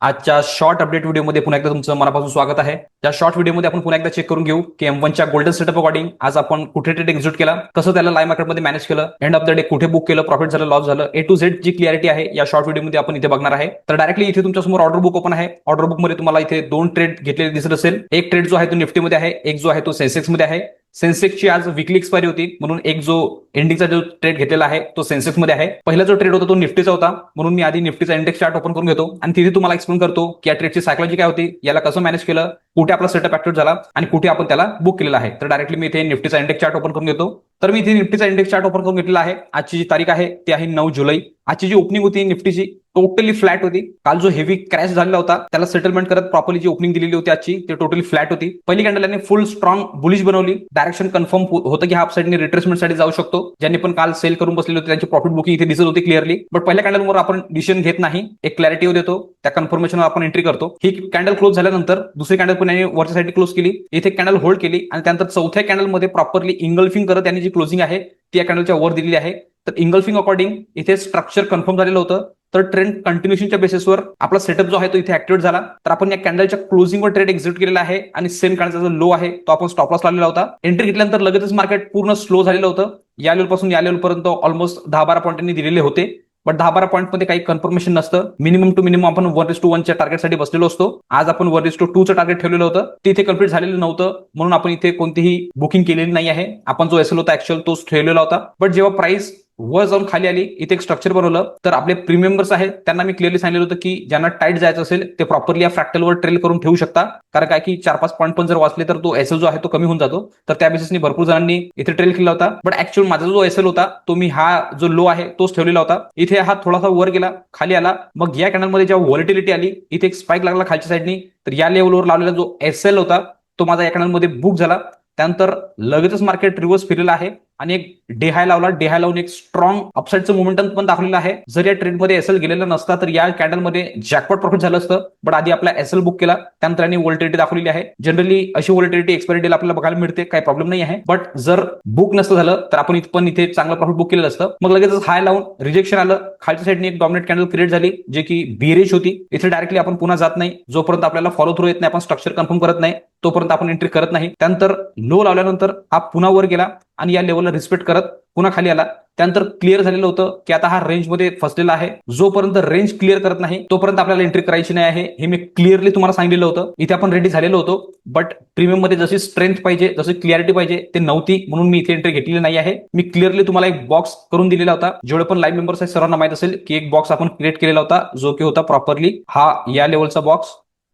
आजच्या short update व्हिडिओमध्ये पुन्हा एकदा तुमचं मनापासून स्वागत आहे. त्या शॉर्ट व्हिडिओमध्ये आपण पुन्हा एकदा चेक करून घेऊ की M1च्या गोल्डन सेटअप अकॉर्डिंग आज आपण कुठे ट्रेड एक्झिक्यूट केला, कसं त्याला लाईव्ह मार्केटमध्ये मॅनेज केलं, एंड ऑफ द डे कुठे बुक केलं, प्रॉफिट झालं, लॉस झालं, ए टू झेड जी क्लिअरिटी आहे या शॉर्ट व्हिडिओमध्ये आपण इथे बघणार आहे. तर डायरेक्टली इथे तुमच्यासमोर ऑर्डर बुक ओपन आहे. ऑर्डर बुकमध्ये तुम्हाला इथे दोन ट्रेड घेतलेले दिसत असेल. एक ट्रेड जो आहे तो निफ्टीमध्ये आहे, एक जो आहे तो सेन्सेक्समध्ये आहे. सेन्सेक्सची आज विकली एक्सपायरी होती म्हणून एक जो एंडिंगचा जो ट्रेड घेतलेला आहे तो सेन्सेक्स मध्ये आहे. पहिला जो ट्रेड होता तो निफ्टीचा होता म्हणून मी आधी निफ्टीचा इंडेक्स चार्ट ओपन करून घेतो आणि तिथे तुम्हाला एक्सप्लेन करतो की या ट्रेडची सायकॉलॉजी काय होती, याला कसं मॅनेज केलं, कुठे आपला सेटअप ऍक्टिव्ह झाला आणि कुठे आपण त्याला बुक केलेला आहे. तर डायरेक्टली मी इथे निफ्टीचा इंडेक्स चार्ट ओपन करून घेतो. तर मी इथे निफ्टीचा इंडेक्स चार्ट ओपन करून घेतलेला आहे. आजची जी तारीख आहे ती आहे 9 जुलै. आजची जी ओपनिंग होती निफ्टीची टोटली फ्लॅट होती. काल जो हेवी क्रॅश झालेला होता त्याला सेटलमेंट करत प्रॉपरली जी ओपनिंग दिलेली होती आजची ती टोटली फ्लॅट होती. पहिली कॅन्डल फुल स्ट्रॉंग बुलिश बनवली. डायरेक्शन कन्फर्म होतं की हा अपसाइडने रिट्रेसमेंट साठी जाऊ शकतो. ज्यांनी पण काल सेल करून बसलेले होते त्यांची प्रॉफिट बुकिंग इथे दिसत होती क्लिअरली. बट पहिल्या कॅन्डलवर आपण डिसिजन घेत नाही, एक क्लॅरिटी देतो, त्या कन्फर्मेशनवर आपण एंट्री करतो. ही कॅन्डल क्लोज झाल्यानंतर दुसरी कॅन्डल पण यांनी वरच्या साईड क्लोज केली. इथे कॅन्डल होल्ड केली आणि त्यानंतर चौथ्या कॅन्डलमध्ये प्रॉपरली इंगल्फिंग करत यांनी जी क्लोजिंग आहे ती या कॅन्डलच्या वर दिलेली आहे. तर इंगल्फिंग अकॉर्डिंग इथे स्ट्रक्चर कन्फर्म झालेलं होतं. तर ट्रेंड कंटिन्युएशनच्या बेसिसवर आपला सेटअप जो आहे तो इथे ऍक्टिव्हेट झाला. तर आपण या कॅन्डलच्या क्लोजिंगवर ट्रेड एक्झिक्यूट केलेला आहे आणि सेम कॅन्डलचा जो लो आहे तो आपण स्टॉप लॉस लावलेला होता. एंट्री घेतल्यानंतर लगेचच मार्केट पूर्ण स्लो झालेलं होतं. या लेवल पासून या लेवल पर्यंत ऑलमोस्ट 10-12 पॉईंटांनी दिलेले होते. बट 10-12 पॉईंट मध्ये काही कन्फर्मेशन नसतं. मिनिमम टू मिनिमम आपण 1:1च्या टार्गेटसाठी बसलेलो असतो. आज आपण 1:2चं टार्गेट ठेवलेलं होतं, ते इथे कम्प्लीट झालेलं नव्हतं म्हणून आपण इथे कोणतीही बुकिंग केलेली नाही आहे. आपण जो एसएल होता ऍक्च्युअल तोच ठेवलेला होता. बट जेव्हा प्राइस वर जाऊन खाली आली इथे एक स्ट्रक्चर बनवलं. तर आपले प्रीमियम मेंबर्स आहेत त्यांना मी क्लिअरली सांगितलं होतं की ज्यांना टाईट जायचं असेल ते प्रॉपरली या फ्रॅक्टलवर ट्रेल करून ठेवू शकता. कारण काय की 4-5 पॉईंट पण जर वाचले तर तो एसएल जो आहे तो कमी होऊन जातो. तर त्या बेसिसने भरपूर जणांनी इथे ट्रेल केला होता. बट ऍक्च्युअल माझा जो एसएल होता तो मी हा जो लो आहे तोच ठेवलेला होता. इथे हा थोडासा वर गेला, खाली आला. मग या कॅनलमध्ये जेव्हा व्हॉलिटिलिटी आली इथे एक स्पाइक लागला खालच्या साईडनी. तर या लेवलवर लावलेला जो एसएल होता तो माझा या कॅनलमध्ये बुक झाला. त्यानंतर लगेचच मार्केट रिव्हर्स फिरलेलं आहे आणि एक डे हाय लावला. डे हाय लावून एक स्ट्रॉंग अपसाइडचं मोमेंटम पण दाखवलेलं आहे. जर या ट्रेडमध्ये एसएल गेलेला नसता तर या कॅन्डलमध्ये जॅकपॉट प्रॉफिट झालं असतं. बट आधी आपला एसएल बुक केला, त्यानंतर यांनी व्होल्टिलिटी दाखवलेली आहे. जनरली अशी व्होल्टिलिटी एक्सपायरी डेला आपल्याला बघायला मिळते, काही प्रॉब्लेम नाही आहे. बट जर बुक नसतं झालं तर आपण इथे चांगलं प्रॉफिट बुक केलेलं असतं. मग लगेचच हाय लावून रिजेक्शन आलं. खालच्या साईडने एक डॉमिनेट कॅन्डल क्रिएट झाली जे की बिअरिश होती. इथे डायरेक्टली आपण पुन्हा जात नाही जोपर्यंत आपल्याला फॉलो थ्रू येत नाही, आपण स्ट्रक्चर कन्फर्म करत नाही तोपर्यंत आपण एंट्री करत नाही. त्यानंतर लो लावल्यानंतर हा पुन्हा वर गेला आणि या लेवलला रिस्पेक्ट करत पुन्हा खाली आला. त्यानंतर क्लिअर झालेलं होतं की आता हा रेंजमध्ये फसलेला आहे. जोपर्यंत रेंज क्लिअर करत नाही तोपर्यंत आपल्याला एंट्री करायची नाही आहे, हे मी क्लिअरली तुम्हाला सांगितलेलं होतं. इथे आपण रेडी झालेलो होतो. बट प्रीमियम मध्ये जशी स्ट्रेंथ पाहिजे, जशी क्लिअरिटी पाहिजे ते नव्हती म्हणून मी इथे एंट्री घेतलेली नाही आहे. मी क्लिअरली तुम्हाला एक बॉक्स करून दिलेला होता. जेवढे पण लाईव्ह मेंबर्स आहेत सर्वांना माहित असेल की एक बॉक्स आपण क्रिएट केलेला होता जो की होता प्रॉपरली हा या लेवलचा बॉक्स.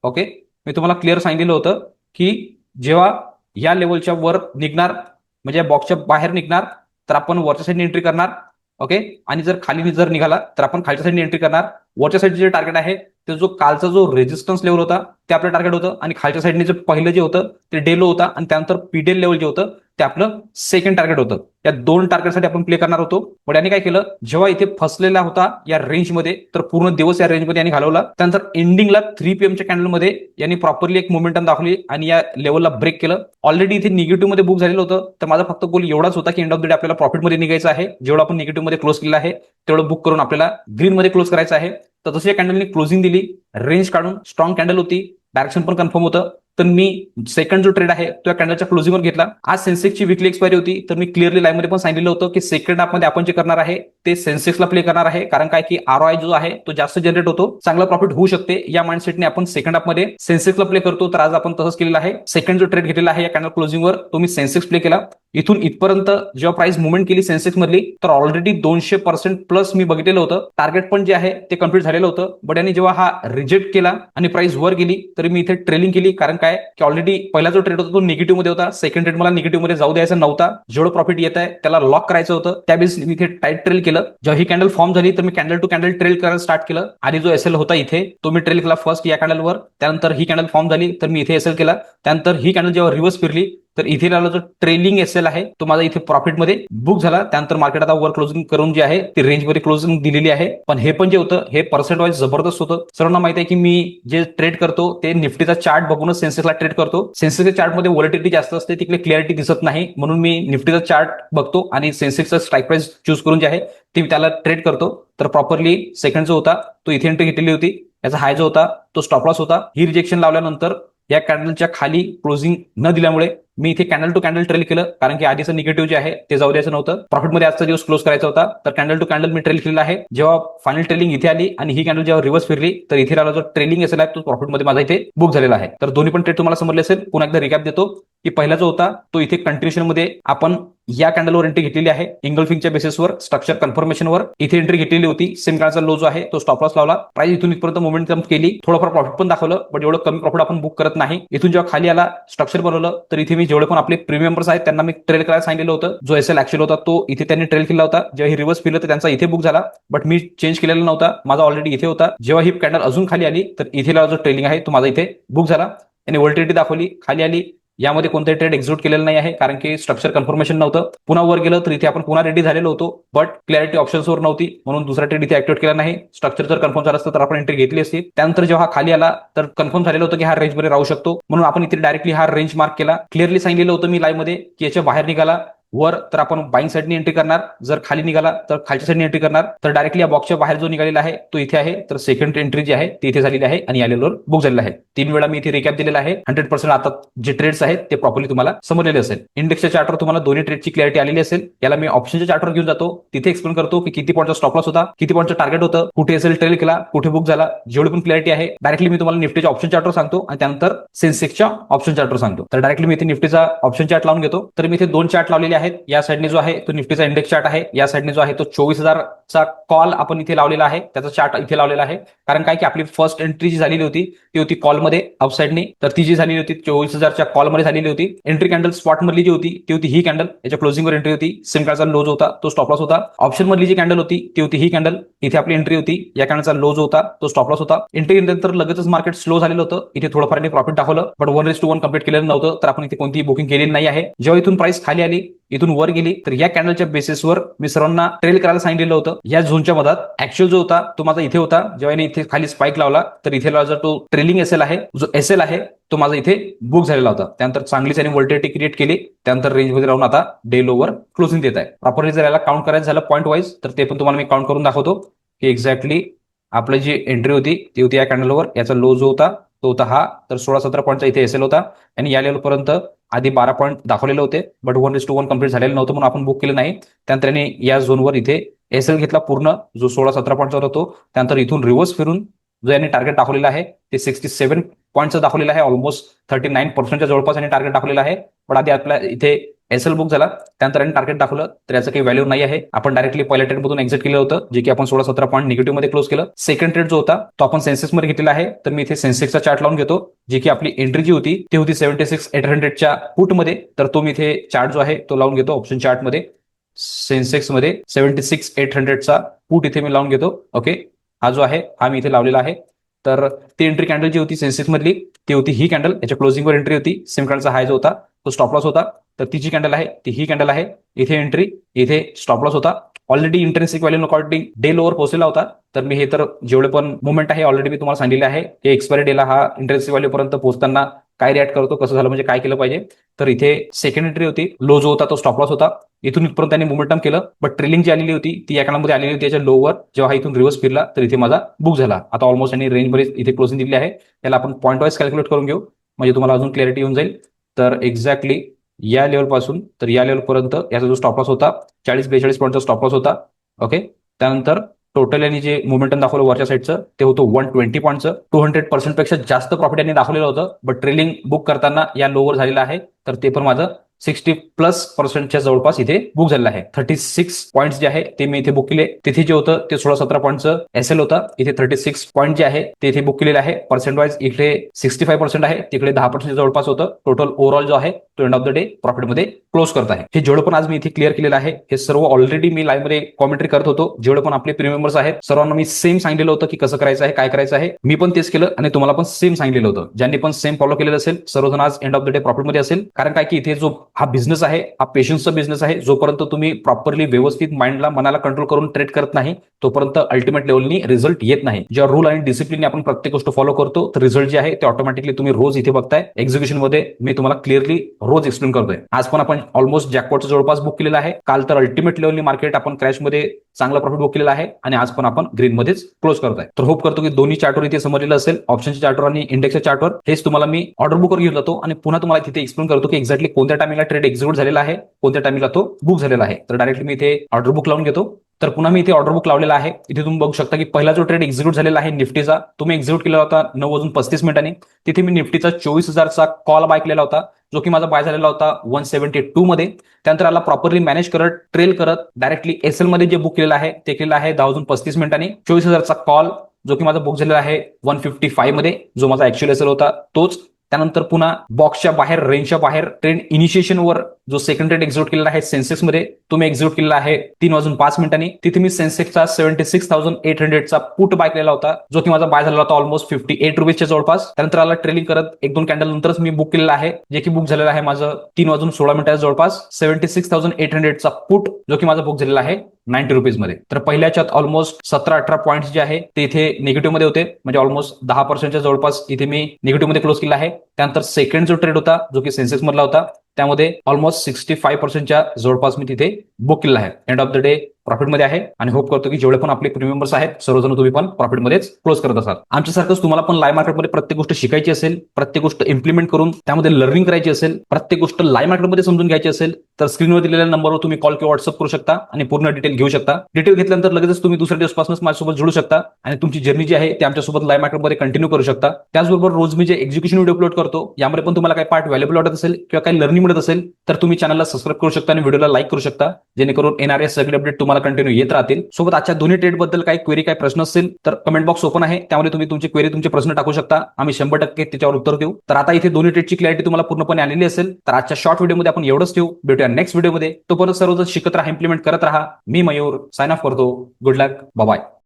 ओके, मी तुम्हाला क्लिअर सांगितलेलं होतं की जेव्हा या लेवलच्या वर निघणार म्हणजे या बॉक्सच्या बाहेर निघणार तर आपण वरच्या साईडने एंट्री करणार. ओके, आणि जर खाली जर निघाला तर आपण खालच्या साईडने एंट्री करणार. वरच्या साईडचे जे टार्गेट आहे ते जो कालचा जो रेजिस्टन्स लेवल होता ते आपलं टार्गेट होतं आणि खालच्या साईडने जे पहिलं जे होतं ते डे लो होता आणि त्यानंतर पीडेल लेवल जे होतं ते आपलं सेकंड टार्गेट होतं. या दोन टार्गेटसाठी आपण प्ले करणार होतो. पण यांनी काय केलं, जेव्हा इथे फसलेला होता या रेंजमध्ये तर पूर्ण दिवस या रेंजमध्ये यांनी घालवला. त्यानंतर एंडिंगला 3 PM कॅन्डलमध्ये यांनी प्रॉपरली एक मोमेंटम दाखवली आणि या लेवलला ब्रेक केलं. ऑलरेडी इथे निगेटिव्ह मध्ये बुक झालेलं होतं. तर माझा फक्त गोल एवढाच होता की एंड ऑफ द डे आपल्याला प्रॉफिटमध्ये निघायचं आहे. जेवढं आपण निगेटिव्ह मध्ये क्लोज केलं आहे तेवढं बुक करून आपल्याला ग्रीन मध्ये क्लोज करायचं आहे. तर जशी या कॅन्डलने क्लोजिंग दिली, रेंज काढून स्ट्रॉंग कॅन्डल होती, डायरेक्शन पण कन्फर्म होतं. तर मी सेकंड जो ट्रेड आहे तो या कॅन्डलच्या क्लोजिंगवर घेतला. आज सेन्सेक्सची विकली एक्सपायरी होती तर मी क्लिअरली लाईव्ह मध्ये पण सांगितलं होतं की सेकंड हाफ मध्ये आपण जे करणार आहे ते सेन्सेक्सला प्ले करणार आहे. कारण काय की ROI जो आहे तो जास्त जनरेट होतो, चांगला प्रॉफिट होऊ शकते. या माइंडसेटने आपण सेकंड हाफ मध्ये सेन्सेक्सला प्ले करतो. तर आज आपण तसंच केलेलं आहे. सेकंड जो ट्रेड घेतलेला आहे या कॅन्डल क्लोजिंगवर तो मी सेन्सेक्स प्ले केला. इथून इथपर्यंत जेव्हा प्राइस मुवमेंट केली सेन्सेक्स मधली तर ऑलरेडी 200% प्लस मी बघितलेलं होतं. टार्गेट पण जे आहे ते कम्प्लीट झालेलं होतं. बट यांनी जेव्हा हा रिजेक्ट केला आणि प्राइस वर गेली तर मी इथे ट्रेलिंग केली. कारण काय की ऑलरेडी पहिला जो ट्रेड होता तो निगेटिव्ह मध्ये होता. सेकंड ट्रेड मला निगेटिव्ह मध्ये जाऊ द्यायचा नव्हता. जेवढं प्रॉफिट येत आहे त्याला लॉक करायचं होतं. त्या बेसिस मी इथे टाईट ट्रेल केलं. जेव्हा ही कॅन्डल फॉर्म झाली तर मी कॅन्डल टू कॅन्डल ट्रेल करायला स्टार्ट केलं आणि जो एसएल होता इथे तो मी ट्रेल केला फर्स्ट या कॅन्डलवर. त्यानंतर ही कॅन्डल फॉर्म झाली तर मी इथे एसएल केला. त्यानंतर ही कॅन्डल जेव्हा रिव्हर्स फिरली तर इथे लावला जो ट्रेलिंग एसएल आहे तो माझा इथे प्रॉफिटमध्ये बुक झाला. त्यानंतर मार्केट आता वर क्लोजिंग करून जे आहे ती रेंजमध्ये क्लोजिंग दिलेली आहे. पण हे पण जे होतं हे पर्सेंट वाईज जबरदस्त होतं. सर्वांना माहिती आहे की मी जे ट्रेड करतो ते निफ्टीचा चार्ट बघूनच सेन्सेक्सला ट्रेड करतो. सेन्सेक्सच्या चार्टमध्ये व्हॉलिटिलिटी जास्त असते, तिकडे क्लिअरिटी दिसत नाही म्हणून मी निफ्टीचा चार्ट बघतो आणि सेन्सेक्सचा स्ट्राईक प्राइस चूज करून जे आहे ती त्याला ट्रेड करतो. तर प्रॉपरली सेकंड जो होता तो इथे एंट्री घेतलेली होती. याचा हाय जो होता तो स्टॉप लॉस होता. ही रिजेक्शन लावल्यानंतर या कॅन्डलच्या खाली क्लोजिंग न दिल्यामुळे मी इथे कॅन्डल टू कॅन्डल ट्रेल केलं, कारण की आधीचं निगेटिव्ह जे आहे ते जाऊ द्यायचं नव्हतं. प्रॉफिटमध्ये आजचा दिवस क्लोज करायचा होता, तर कॅन्डल टू कॅन्डल मी ट्रेल केलेला आहे. जेव्हा फायनल ट्रेलिंग इथे आली आणि ही कॅन्डल जेव्हा रिव्हर्स फिरली, तर इथे राहिला जो ट्रेलिंग असेल तो प्रॉफिटमध्ये माझा इथे बुक झालेला आहे. तर दोन्ही पण ट्रेड तुम्हाला समजले असेल. पुन्हा एकदा रिकॅप देतो की पहिला जो होता तो इथे कंटिन्युएशन मध्ये आपण या कॅन्डलवर एंट्री घेतलेली आहे. इंगल्फिंगच्या बेसिसवर स्ट्रक्चर कन्फर्मेशनवर इथे एंट्री घेतलेली होती. सेम काळचा लो जो आहे तो स्टॉप लॉस लावला. प्राइस इथून इथपर्यंत मोमेंटम केली, थोडंफार प्रॉफिट पण दाखवलं, बट एवढं कमी प्रॉफिट आपण बुक करत नाही. इथून जेव्हा खाली आला स्ट्रक्चर बनवलं, तर इथे मी जेवढे पण आपले प्रीमियम मेंबर्स आहेत त्यांना मी ट्रेल करायला सांगितलेलं होतं. जो एसएल ऍक्च्युअल होता तो इथे त्यांनी ट्रेल केला होता. जेव्हा ही रिव्हर्स फिरलं तर त्यांचा इथे बुक झाला, बट मी चेंज केलेला नव्हता, माझा ऑलरेडी इथे होता. जेव्हा ही कॅन्डल अजून खाली आली तर इथे जो ट्रेलिंग आहे तो माझा इथे बुक झाला. आणि व्होल्टिलिटी दाखवली, खाली आली. यामध्ये कोणताही ट्रेड एक्झिक्यूट केलेलं नाही आहे, कारण की स्ट्रक्चर कन्फर्मेशन नव्हतं. पुन्हा वर गेलं तर इथे आपण पुन्हा रेडी झालेलो होतो, बट क्लॅरिटी ऑप्शन्सवर नव्हती, म्हणून दुसरा ट्रेड इथे ऍक्टिव्हेट केला नाही. स्ट्रक्चर जर कन्फर्म झालं असतं तर आपण एंट्री घेतली असती. त्यानंतर जेव्हा खाली आला तर कन्फर्म झालेलं होतं की हा रेंजमध्ये राहू शकतो, म्हणून आपण इथे डायरेक्टली हा रेंज मार्क केला. क्लिअरली सांगितलेलं होतं मी लाईव्ह मध्ये की याच्या बाहेर निघाला वर तर आपण बाईंग साईडनी एंट्री करणार, जर खाली निघाला तर खालच्या साईडनी एंट्री करणार. तर डायरेक्टली या बॉक्सच्या बाहेर जो निघालेला आहे तो इथे आहे, तर सेकंड एंट्री जी आहे ती इथे झालेली आहे आणि या लेवलवर बुक झालेला आहे. 3 वेळा मी इथे रिकॅप दिलेला आहे. 100% आता जे ट्रेड्स आहेत ते प्रॉपर्ली तुम्हाला समजलेले असेल. इंडेक्सच्या चार्टवर तुम्हाला दोन्ही ट्रेडची क्लॅरिटी आलेली असेल. याला मी ऑप्शनच्या चार्टवर घेऊन जातो, तिथे एक्सप्लेन करतो की किती पॉईंटचा स्टॉप लॉस होता, किती पॉईंटचं टार्गेट होतं, कुठे असेल ट्रेल केला, कुठे बुक झाला, जेवढी पण क्लॅरिटी आहे डायरेक्टली मी तुम्हाला निफ्टीच्या ऑप्शन चार्टवर सांगतो आणि त्यानंतर सेन्सेक्सच्या ऑप्शन चार्टवर सांगतो. तर डायरेक्टली मी इथे निफ्टीचा ऑप्शन चार्ट लावून घेतो. तर मी इथे 2 चार्ट लावलेले आहेत. या साईडने जो आहे तो निफ्टीचा इंडेक्स चार्ट आहे, या साईडने जो आहे तो 24,000चा कॉल आपण इथे लावलेला आहे, त्याचा चार्ट इथे लावलेला आहे. कारण काय की आपली फर्स्ट एंट्री जी झालेली होती ती होती कॉलमध्ये अपसाईडने, तर ती जी झालेली होती 24,000च्या कॉलमध्ये झालेली होती. एंट्री कॅन्डल स्पॉट मधली जी होती ती होती ही कॅन्डल, याच्या क्लोजिंगवर एंट्री होती. सेम काळचा लो जो होता तो स्टॉप लॉस होता. ऑप्शन मधली जी कॅन्डल होती ती होती ही कॅन्डल, इथे आपली एंट्री होती. या कॅन्डलचा लो जो होता तो स्टॉप लॉस होता. एंट्री नंतर लगेचच मार्केट स्लो झालेलं होतं, इथे थोडंफार प्रॉफिट दाखवलं, बट 1:1 कम्प्लीट केलेलं नव्हतं, तर आपण इथे कोणतीही बुकिंग केलेली नाही आहे. जेव्हा इथून प्राइस खाली आली, इथून वर गेली, तर या कॅन्डलच्या बेसिसवर मी सर्वांना ट्रेल करायला सांगितलेलं होतं. या झोनच्या मधात ऍक्च्युअल जो होता तो माझा इथे होता. जेव्हा इथे खाली स्पाइक लावला तर इथे जो तो ट्रेलिंग एसएल आहे, जो एसएल आहे तो माझा इथे बुक झालेला होता. त्यानंतर चांगलीच त्याने व्होल्टिलिटी क्रिएट केली, त्यानंतर रेंजमध्ये राहून आता डे लोवर क्लोजिंग देत आहे. प्रॉपरली जर याला काउंट करायचं झालं पॉईंट वाईज, तर ते पण तुम्हाला मी काउंट करून दाखवतो की एक्झॅक्टली आपली जी एंट्री होती ती होती या कॅन्डलवर. याचा लो जो होता तो होता हा, तर 16-17 पॉईंटचा इथे एसएल होता आणि या लेवलपर्यंत आधी 12 पॉईंट दाखवलेले होते, बट 1:1 कम्प्लीट झालेलं नव्हतं म्हणून आपण बुक केलं नाही. त्यानंतर त्यांनी या झोनवर इथे एसएल घेतला पूर्ण, जो 16-17 पॉईंटचा होता तो. त्यानंतर इथून रिव्हर्स फिरून जो यांनी टार्गेट दाखवलेला आहे ते 67 पॉईंटचं दाखवलेलं आहे. ऑलमोस्ट 39%च्या जवळपास यांनी टार्गेट दाखवलेलं आहे. पण आधी आपल्या इथे एसएल बुक झाला, त्यानंतर यांनी टार्गेट दाखवलं, तर याचं काही व्हॅल्यू नाही आहे. आपण डायरेक्टली पहिल्या ट्रेड मधून एक्झिट केलं होतं, जे की आपण 16-17 पॉईंट निगेटिव्ह मध्ये क्लोज केलं. सेकंड ट्रेड जो होता तो आपण सेन्सेक्स मध्ये घेतलेला आहे. तर मी इथे सेन्सेक्सचा चार्ट लावून घेतो, जी की आपली एंट्री जी होती ती होती 76,800च्या पुट मध्ये. तर तो मी इथे चार्ट जो आहे तो लावून घेतो ऑप्शन चार्ट मध्ये. सेन्सेक्स मध्ये 76,800चा पुट इथे मी लावून घेतो. ओके, हा जो आहे हा मी इथे लावलेला आहे. तर ती एंट्री कॅन्डल जी होती सेन्सेक्स मधली ती होती ही कॅन्डल, याच्या क्लोजिंगवर एंट्री होती. सेम कॅन्डलचा हाय जो होता तो स्टॉप लॉस होता. तर ती जी कॅन्डल आहे ती ही कॅन्डल आहे. इथे एंट्री, इथे स्टॉप लॉस होता. Already intrinsic value according day lower पोहोचलेला होता. तर मी हे तर जेवढे पण मुवमेंट आहे ऑलरेडी मी तुम्हाला सांगितले आहे की एक्सपायरी डेला हा इंट्रेन्सिक व्हॅल्यू पर्यंत पोहोचताना काय रिॲक्ट करतो, कसं झालं, म्हणजे काय केलं पाहिजे. तर इथे सेकंड एंट्री होती, लो जो होता तो स्टॉप लॉस होता. इथून इथपर्यंत त्यांनी मोमेंटम केलं, बट ट्रेलिंग जी आलेली होती ती या काळामध्ये आलेली होती याच्या लोवर. जेव्हा इथून रिव्हर्स फिरला तर इथे माझा बुक झाला. आता ऑलमोस्ट यांनी रेंजमध्ये इथे क्लोजिंग दिली आहे. याला आपण पॉईंट वाईज कॅल्क्युलेट करून घेऊ, म्हणजे तुम्हाला अजून क्लॅरिटी येऊन जाईल. तर एक्झॅक्टली या लेवलपासून तर या लेवलपर्यंत याचा जो स्टॉप लॉस होता 40-42 पॉईंटचा स्टॉप लॉस होता. ओके, त्यानंतर टोटल यांनी जे मोमेंटम दाखवलं वरच्या साईडचं ते होतं 120 पॉईंटचं. 200% पेक्षा जास्त प्रॉफिट यांनी दाखवलेलं होतं, बट ट्रेलिंग बुक करताना या लोवर झालेलं आहे. तर ते पण माझं 60+% जवळपास इथे बुक झालेलं आहे. 36 पॉईंट्स जे आहे ते मी इथे बुक केले. तिथे जे होतं ते 16-17 पॉईंटचं एसएल होतं. इथे 36 पॉईंट जे आहे ते इथे बुक केलेलं आहे. पर्सेंट वाईज इकडे 65% आहे, तिकडे 10% जवळपास होतं. टोटल ओव्हरऑल जो आहे तो एंड ऑफ द डे प्रॉफिटमध्ये क्लोज करत आहे. हे जेवढं पण आज मी इथे क्लिअर केलेलं आहे हे सर्व ऑलरेडी मी लाईव्ह मध्ये कॉमेंट्री करत होतो. जेवढे पण आपले प्रीमियम मेंबर्स आहेत सर्वांना मी सेम सांगितलेलं होतं की कसं करायचं आहे, काय करायचं आहे. मी पण तेच केलं आणि तुम्हाला पण सेम सांगितलेलं होतं. ज्यांनी पण सेम फॉलो केलेलं असेल सर्वजण आज एंड ऑफ द डे प्रॉफिटमध्ये असेल. कारण काय की इथे जो हा बिझनेस आहे, हा पेशन्सचा बिझनेस आहे. जोपर्यंत तुम्ही प्रॉपरली व्यवस्थित माइंडला मनाला कंट्रोल करून ट्रेड करत नाही तोपर्यंत अल्टिमेट लेवलनी रिझल्ट येत नाही. जेव्हा रूल आणि डिसिप्लिन आपण प्रत्येक गोष्ट फॉलो करतो तर रिझल्ट जे आहे ते ऑटोमॅटिकली तुम्ही रोज इथे बघताय. एक्झिक्युशन मध्ये मी तुम्हाला क्लिअरली रोज एक्सप्लेन करतोय. आज पण आपण ऑलमोस्ट जॅकपॉटचा जवळपास बुक केलेला आहे. काल तर अल्टिमेट लेवलनी मार्केट आपण क्रॅशमध्ये चांगला प्रॉफिट बुक केलेला आहे आणि आज पण आपण ग्रीन मध्येच क्लोज करताय. तर होप करतो की दोन्ही चार्टवर इथे समजलेलं असेल. ऑप्शनच्या चार्टवर आणि इंडेक्सच्या चार्टवर हेच तुम्हाला मी ऑर्डर बुकवर घेऊन जातो आणि पुन्हा तुम्हाला तिथे एक्सप्लेन करतो की एक्झॅक्टली कोणत्या टाइमिंगला ट्रेड एक्झिक्यूट झालेला आहे, कोणत्या टाइमिंगला तो बुक झालेला आहे. तर डायरेक्टली मी इथे ऑर्डर बुक लावून घेतो. तर पुन्हा मी इथे ऑर्डर बुक लावलेला आहे. इथे तुम्ही बघू शकता की पहिला जो ट्रेड एक्झिक्यूट झालेला आहे निफ्टीचा तो मी एक्झिक्यूट केला होता 9:35 तिथे मी निफ्टीचा 24,000चा कॉल बाय केलेला होता जो की माझा बाय झालेला होता 172 मध्ये. त्यानंतर आला प्रॉपरली मॅनेज करत ट्रेल करत डायरेक्टली एसएल मध्ये जे बुक केलेलं आहे ते केलेलं आहे 10:35 24,000चा कॉल जो की माझा बुक झालेला आहे 155 मध्ये, जो माझा ऍक्च्युअल एसएल होता तोच. त्यानंतर पुन्हा बॉक्सच्या बाहेर रेंजच्या बाहेर ट्रेंड इनिशिएशनवर जो सेकंड ट्रेड एक्झिक्यूट केलेला आहे सेन्सेक्स मध्ये तो मी एक्झिक्यूट केलेला आहे 3:05 तिथे मी सेन्सेक्सचा 76,800चा पुट बाय केलेला होता जो की माझा बाय झालेला होता ऑलमोस्ट 58 रुपीजच्या जवळपास. त्यानंतर आला ट्रेलिंग करत 1-2 कॅन्डल नंतरच मी बुक केलेला आहे जे की बुक झालेला आहे माझं 3:16 जवळपास 76,800चा पुट जो की माझा बुक झालेला आहे 90 रुपीज मध्ये. तर पहिल्याच्यात ऑलमोस्ट 17-18 पॉईंट्स जे आहे ते इथे निगेटिव्ह मध्ये होते, म्हणजे ऑलमोस्ट 10%च्या जवळपास इथे मी निगेटिव्ह मध्ये क्लोज केला आहे. त्यानंतर सेकंड जो ट्रेड होता जो की सेन्सेक्स मधला होता त्यामध्ये ऑलमोस्ट 65%च्या जवळपास मी तिथे बुक केला आहे. एंड ऑफ द डे प्रॉफिटमध्ये आहे आणि होप करतो की जेवढे पण आपले प्रीमियम मेंबर्स आहेत सर्वजण तुम्ही पण प्रॉफिटमध्येच क्लोज करत असाल. आमच्यासारखंच तुम्हाला पण लाईव्ह मार्केटमध्ये प्रत्येक गोष्ट शिकायची असेल, प्रत्येक गोष्ट इम्प्लिमेंट करून त्यामध्ये लर्निंग करायची असेल, प्रत्येक गोष्ट लाईव्ह मार्केटमध्ये समजून घ्यायची असेल तर स्क्रीनवर दिलेल्या नंबरवर तुम्ही कॉल किंवा व्हॉट्सअप करू शकता आणि पूर्ण डिटेल घेऊ शकता. डिटेल घेतल्यानंतर लगेच तुम्ही दुसऱ्या दिवसपासूनच माझ्यासोबत जोडू शकता आणि तुमची जर्नी जी आहे ती आमच्यासोबत लाईव्ह मार्केटमध्ये कंटिन्यू करू शकता. त्याचबरोबर रोज मी जे एक्झिक्युशन व्हिडिओ अपलोड करतो यामध्ये पण तुम्हाला काही पार्ट व्हॅल्युबल वाटत असेल किंवा काही लर्निंग मिळत असेल तर तुम्ही चॅनलला सबस्क्राईब करू शकता आणि व्हिडिओला लाईक करू शकता जेणेकरून येणारे सगळे अपडेट तुम्हाला कंटिन्यू येत राहतील. सोबत आजच्या दोन्ही ट्रेड बद्दल काही क्वेरी काही प्रश्न असतील तर कमेंट बॉक्स ओपन आहे, त्यामध्ये तुम्ही तुमची क्वेरी तुमचे प्रश्न टाकू शकता. आम्ही 100% त्याच्यावर उत्तर देऊ. तर आता इथे दोन्ही ट्रेडची क्लॅरिटी तुम्हाला पूर्णपणे आलेली असेल. तर आजच्या शॉर्ट व्हिडिओमध्ये आपण एवढंच ठेवू. भेटूया नेक्स्ट व्हिडिओमध्ये. तोपर्यंत सर्वजण शिकत राहा, इम्प्लिमेंट करत राहा. मी मयूर साइन ऑफ करतो. गुड लक, बाय.